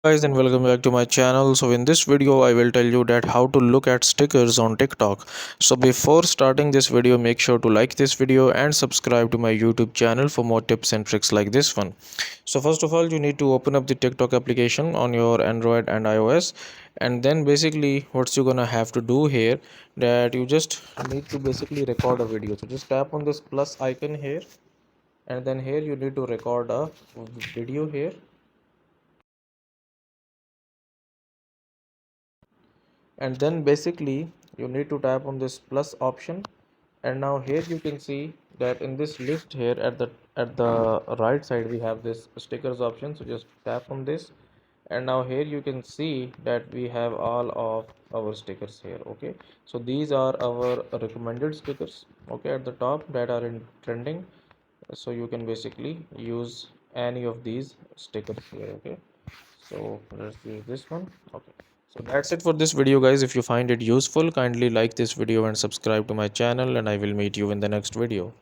Guys, and welcome back to my channel. So in this video I will tell you that how to look at stickers on TikTok. So before starting this video, make sure to like this video and subscribe to my YouTube channel for more tips and tricks like this one. So first of all, you need to open up the TikTok application on your Android and iOS, and then basically what you're gonna have to do here, that you just need to basically record a video. So just tap on this plus icon here, and then here you need to record a video here. And then basically you need to tap on this plus option, and now here you can see that in this list here at the right side we have this stickers option. So just tap on this, and now here you can see that we have all of our stickers here. Okay, so these are our recommended stickers, okay, at the top that are in trending. So you can basically use any of these stickers here. Okay, so let's use this one. Okay, so that's it for this video, guys. If you find it useful, kindly like this video and subscribe to my channel, and I will meet you in the next video.